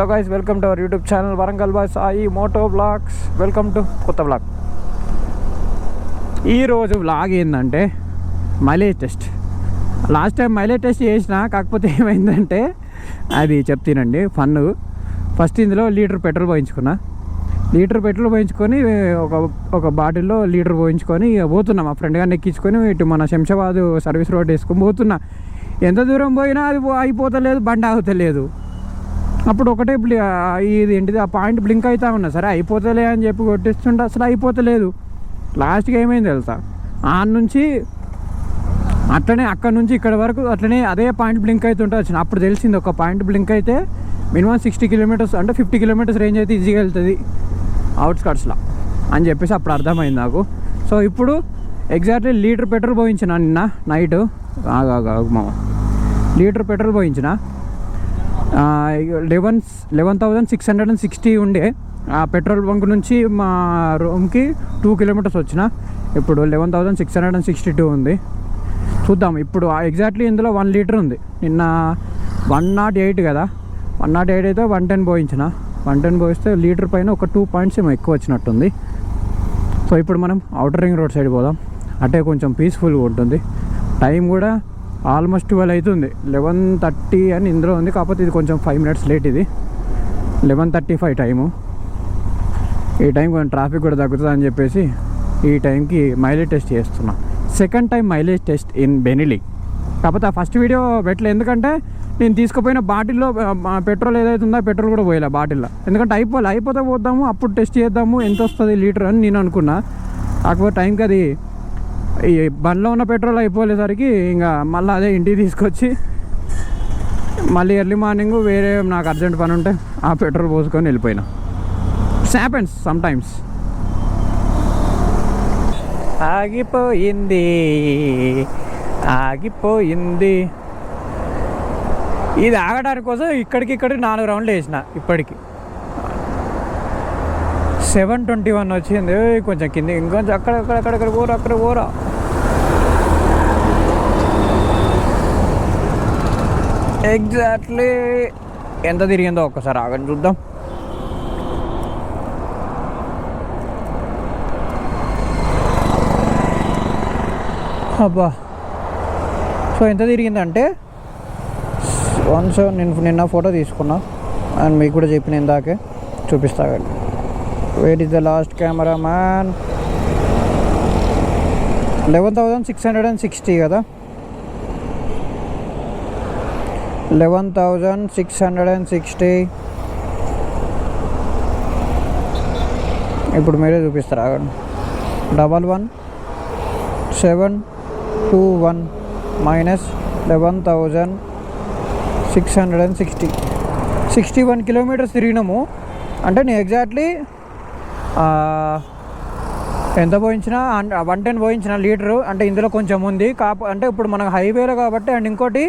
Hello guys, welcome to our YouTube channel Warangal boy Sai moto vlogs. Welcome to కొత్త vlog. ఈరోజు vlog ఏంటంటే mileage test. Last time mileage test చేసిన, కాకపోతే ఏమైందంటే అది చెప్తానండి ఫన్. ఫస్ట్ ఇందులో లీటర్ పెట్రోల్ పోయించుకున్నా. లీటర్ పెట్రోల్ పోయించుకొని ఒక బాటిల్లో లీటర్ పోయించుకొని పోతున్నా. మా ఫ్రెండ్ గారిని ఎక్కించుకొని ఇటు మన శంషాబాద్ సర్వీస్ రోడ్ వేసుకొని పోతున్నా. ఎంత దూరం పోయినా అది అయిపోతలేదు, బండి ఆగుతలేదు. అప్పుడు ఒకటే ఇది ఏంటిది ఆ పాయింట్ బ్లింక్ అవుతా ఉన్నా. సరే అయిపోతలే అని చెప్పి కొట్టిస్తుంటే అసలు అయిపోతలేదు. లాస్ట్కి ఏమైంది తెలుసా, నుంచి అట్లనే అక్కడ నుంచి ఇక్కడ వరకు అట్లనే అదే పాయింట్ బ్లింక్ అవుతుంటే వచ్చిన. అప్పుడు తెలిసింది ఒక పాయింట్ బ్లింక్ అయితే మినిమం 60 కిలోమీటర్స్ అంటే 50 కిలోమీటర్స్ రేంజ్ అయితే ఈజీగా వెళ్తుంది అవుట్స్కట్స్లో అని చెప్పేసి అప్పుడు అర్థమైంది నాకు. సో ఇప్పుడు ఎగ్జాక్ట్లీ లీటర్ పెట్రోల్ పోయించిన నిన్న నైట్. లీటర్ పెట్రోల్ పోయించిన 11,660 ఉండే. ఆ పెట్రోల్ బంక్ నుంచి మా రూమ్కి 2 కిలోమీటర్స్ వచ్చిన. ఇప్పుడు 11,662 ఉంది. చూద్దాం ఇప్పుడు ఎగ్జాక్ట్లీ ఇందులో 1 లీటర్ ఉంది. నిన్న 108 కదా, 108 అయితే 110 పోయించిన. 110 పోయిస్తే లీటర్ పైన ఒక 2 పాయింట్స్ ఏమో ఎక్కువ వచ్చినట్టుంది. సో ఇప్పుడు మనం అవుటర్ రింగ్ రోడ్ సైడ్ పోదాం. అంటే కొంచెం పీస్ఫుల్గా ఉంటుంది. టైం కూడా ఆల్మోస్ట్ 12 అవుతుంది. 11:30 అని ఇందులో ఉంది, కాకపోతే ఇది కొంచెం 5 మినిట్స్ లేట్. ఇది 11:35 టైము. ఈ టైం కొంచెం ట్రాఫిక్ కూడా తగ్గుతుంది అని చెప్పేసి ఈ టైంకి మైలేజ్ టెస్ట్ చేస్తున్నా. Second time mileage test in Benelli. కాకపోతే ఆ ఫస్ట్ వీడియో పెట్టలే, ఎందుకంటే నేను తీసుకుపోయిన బాటిల్లో పెట్రోల్ ఏదైతే ఉందో పెట్రోల్ కూడా పోయలే బాటిల్లో. ఎందుకంటే అయిపోతే పోద్దాము, అప్పుడు టెస్ట్ చేద్దాము ఎంత వస్తుంది లీటర్ అని నేను అనుకున్నా. కాకపోతే టైంకి అది ఈ బండ్లో ఉన్న పెట్రోల్ అయిపోయేసరికి ఇంకా మళ్ళీ అదే ఇంటికి తీసుకొచ్చి మళ్ళీ ఎర్లీ మార్నింగ్ వేరే నాకు అర్జెంట్ పని ఉంటే ఆ పెట్రోల్ పోసుకొని వెళ్ళిపోయినా. It's happens some times. ఆగిపోయింది ఇది ఆగడానికి కోసం ఇక్కడికి 4 రౌండ్లు వేసిన. ఇప్పటికి 7:21 వచ్చింది. కొంచెం కింద ఇంకొంచెం అక్కడ పోరా. ఎగ్జాక్ట్లీ ఎంత తిరిగిందో ఒక్కసారి ఆగని చూద్దాం. అబ్బా, సో ఎంత తిరిగిందంటే 17. నేను నిన్న ఫోటో తీసుకున్నా అండ్ మీకు కూడా చెప్పిన ఇందాకే చూపిస్తా. Where is the last camera man. 11,660 కదా, 11,660. ఇప్పుడు మీరే చూపిస్తారా? 11,721 మైనస్ 11,660. 61 కిలోమీటర్స్ తిరిగినాము. అంటే నేను ఎగ్జాక్ట్లీ ఎంత పోయించిన 110 పోయించిన లీటరు. అంటే ఇందులో కొంచెం ఉంది అంటే ఇప్పుడు మనకు హైవేలో కాబట్టి. అండ్ ఇంకోటి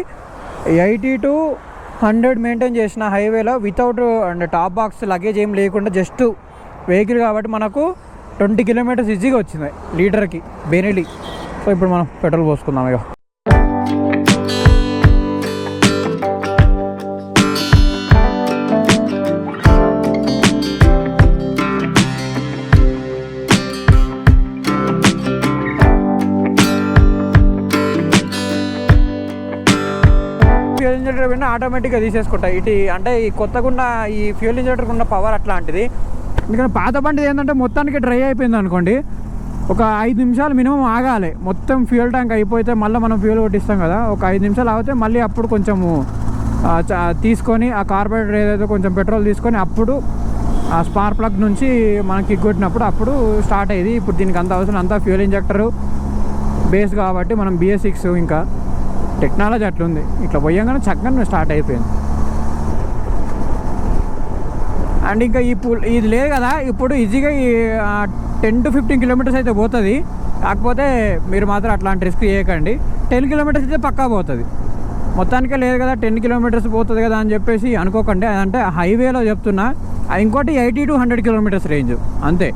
80 to 100 మెయింటైన్ చేసిన హైవేలో without and top box luggage ఏం లేకుండా జస్ట్ వెహికల్ కాబట్టి మనకు 20 కిలోమీటర్స్ ఈజీగా వచ్చింది లీటర్కి బెనిలీ. సో ఇప్పుడు మనం పెట్రోల్ పోసుకుందాం. ఇక ఫ్యూయల్ ఇంజెక్టర్ పైన ఆటోమేటిక్గా తీసేసుకుంటా. అంటే ఈ కొత్తగా ఈ ఫ్యూయల్ ఇంజెక్టర్కి ఉన్న పవర్ అట్లాంటిది. ఎందుకంటే పాత బండి ఏంటంటే మొత్తానికి డ్రై అయిపోయింది అనుకోండి, ఒక 5 నిమిషాలు మినిమం ఆగాలి. మొత్తం ఫ్యూయల్ ట్యాంక్ అయిపోతే మళ్ళీ మనం ఫ్యూయల్ కొట్టిస్తాం కదా, ఒక 5 నిమిషాలు ఆగితే మళ్ళీ అప్పుడు కొంచెము తీసుకొని ఆ కార్బోరేటర్ ఏదైతే కొంచెం పెట్రోల్ తీసుకొని అప్పుడు ఆ స్పార్క్ ప్లగ్ నుంచి మనం కిక్ కొట్టినప్పుడు అప్పుడు స్టార్ట్ అయ్యేది. ఇప్పుడు దీనికి అంత అవసరం, అంతా ఫ్యూయల్ ఇంజెక్టర్ బేస్ కాబట్టి మనం BS6 ఇంకా టెక్నాలజీ అట్లుంది. ఇట్లా పోయంగానే చక్కగా స్టార్ట్ అయిపోయింది. అండ్ ఇంకా ఇది లేదు కదా, ఇప్పుడు ఈజీగా 10 to 15 కిలోమీటర్స్ అయితే పోతుంది. కాకపోతే మీరు మాత్రం అట్లాంటి రిస్క్ చేయకండి. 10 కిలోమీటర్స్ అయితే పక్కా పోతుంది. మొత్తానికే లేదు కదా 10 కిలోమీటర్స్ పోతుంది కదా అని చెప్పేసి అనుకోకండి. అంటే హైవేలో చెప్తున్నా. ఇంకోటి 80 to 100 కిలోమీటర్స్ రేంజ్ అంతే.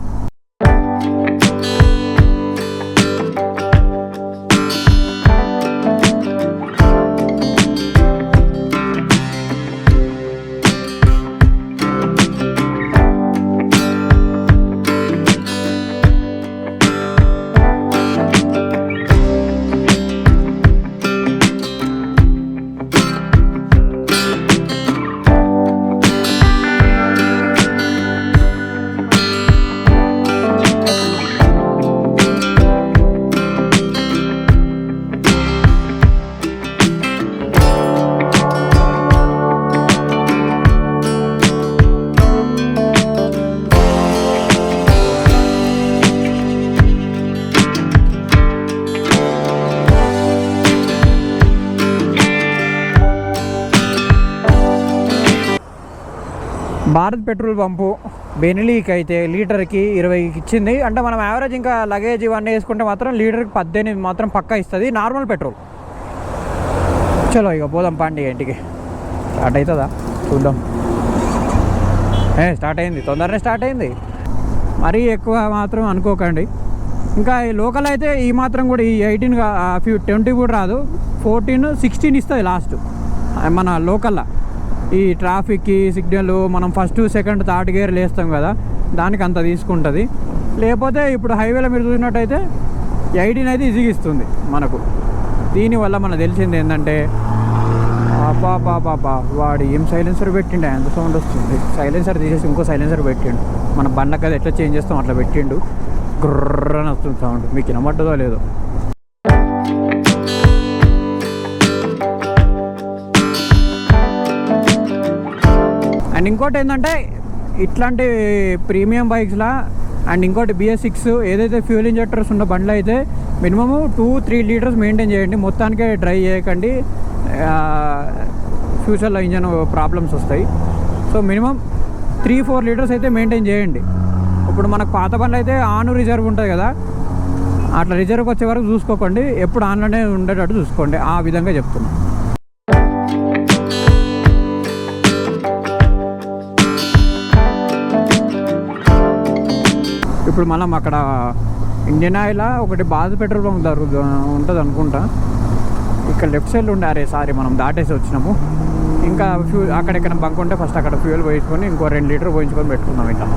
భారత్ పెట్రోల్ పంపు బెనిలీకి అయితే లీటర్కి 20కి ఇచ్చింది. అంటే మనం యావరేజ్ ఇంకా లగేజ్ ఇవన్నీ వేసుకుంటే మాత్రం లీటర్కి 18 మాత్రం పక్కా ఇస్తుంది నార్మల్ పెట్రోల్. చలో ఇక పోదాం పండి ఇంటికి. స్టార్ట్ అవుతుందా చూద్దాం. స్టార్ట్ అయింది, తొందరనే స్టార్ట్ అయింది. మరీ ఎక్కువ మాత్రం అనుకోకండి. ఇంకా ఈ లోకల్ అయితే ఈ మాత్రం కూడా ఈ 18 20 కూడా రాదు, 14 16 ఇస్తుంది లాస్ట్ మన లోకల్లో. ఈ ట్రాఫిక్కి సిగ్నల్ మనం ఫస్ట్ సెకండ్ థర్డ్ గేర్లు వేస్తాం కదా, దానికి అంత తీసుకుంటుంది. లేకపోతే ఇప్పుడు హైవేలో మీరు చూసినట్టయితే 18 అయితే ఈజీగా ఇస్తుంది మనకు. దీనివల్ల మనకు తెలిసింది ఏంటంటే పాపా వాడు ఏం సైలెన్సర్ పెట్టిండు, ఎంత సౌండ్ వస్తుంది. సైలెన్సర్ తీసేసి ఇంకో సైలెన్సర్ పెట్టిండు. మన బండ్లకి అది ఎట్లా చేంజ్ చేస్తాం అట్లా పెట్టిండు. గుర్రని వస్తుంది సౌండ్, మీకు వినబడ్డదో లేదో. అండ్ ఇంకోటి ఏంటంటే ఇట్లాంటి ప్రీమియం బైక్స్లా అండ్ ఇంకోటి BS6 ఏదైతే ఫ్యూల్ ఇంజెక్టర్స్ ఉన్న బండ్లు అయితే మినిమము 2-3 లీటర్స్ మెయింటైన్ చేయండి. మొత్తానికే డ్రై చేయకండి, ఫ్యూచర్లో ఇంజన్ ప్రాబ్లమ్స్ వస్తాయి. సో మినిమం 3-4 లీటర్స్ అయితే మెయింటైన్ చేయండి. ఇప్పుడు మనకు పాత బండ్లు అయితే ఆన్ రిజర్వ్ ఉంటుంది కదా, అట్లా రిజర్వ్కి వచ్చే వరకు చూసుకోకండి. ఎప్పుడు ఆన్లోనే ఉండేటట్టు చూసుకోండి. ఆ విధంగా చెప్తున్నాను. ఇప్పుడు మనం అక్కడ ఇండియన్ ఆయిల్ ఒకటి భారత్ పెట్రోల్ పంప్ ఉంటుంది అనుకుంటా. ఇక్కడ లెఫ్ట్ సైడ్లో ఉండే సారీ మనం దాటేసి వచ్చినాము. ఇంకా అక్కడెక్కడ బంక్ ఉంటే ఫస్ట్ అక్కడ ఫ్యూయల్ పోయించుకొని ఇంకో 2 లీటర్ పోయించుకొని పెట్టుకున్నాం. ఇట్లా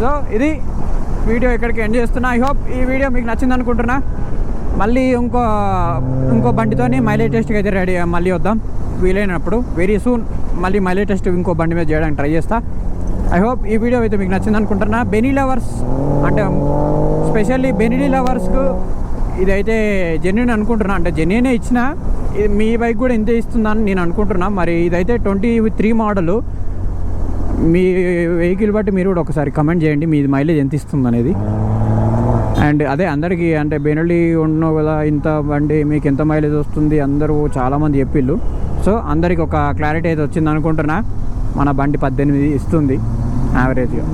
సో ఇది వీడియో ఇక్కడికి ఎండ్ చేస్తున్నా. ఐ హోప్ ఈ వీడియో మీకు నచ్చింది అనుకుంటున్నా. మళ్ళీ ఇంకో బండితోని మైలేజ్ టెస్ట్కి అయితే రెడీ మళ్ళీ వద్దాం వీలైనప్పుడు. వెరీ సూన్ మళ్ళీ మైలేజ్ టెస్ట్ ఇంకో బండి మీద చేయడానికి ట్రై చేస్తా. ఐ హోప్ ఈ వీడియో అయితే మీకు నచ్చింది అనుకుంటున్నా. బెనీ లవర్స్ అంటే స్పెషల్లీ బెనీ లవర్స్కు ఇదైతే జెన్యున్ అనుకుంటున్నా. అంటే జెన్యునే ఇచ్చిన మీ బైక్ కూడా ఇంతే ఇస్తుందని నేను అనుకుంటున్నా. మరి ఇదైతే 23 మోడలు. మీ వెహికల్ బట్టి మీరు కూడా ఒకసారి కమెంట్ చేయండి మీది మైలేజ్ ఎంత ఇస్తుంది అనేది. అండ్ అదే అందరికీ అంటే బెనెలీ ఉన్నావు కదా, ఇంత బండి మీకు ఎంత మైలేజ్ వస్తుంది అందరూ చాలామంది చెప్పిళ్ళు. సో అందరికి ఒక క్లారిటీ అయితే వచ్చింది అనుకుంటున్నా. మన బండి 18 ఇస్తుంది యావరేజ్గా.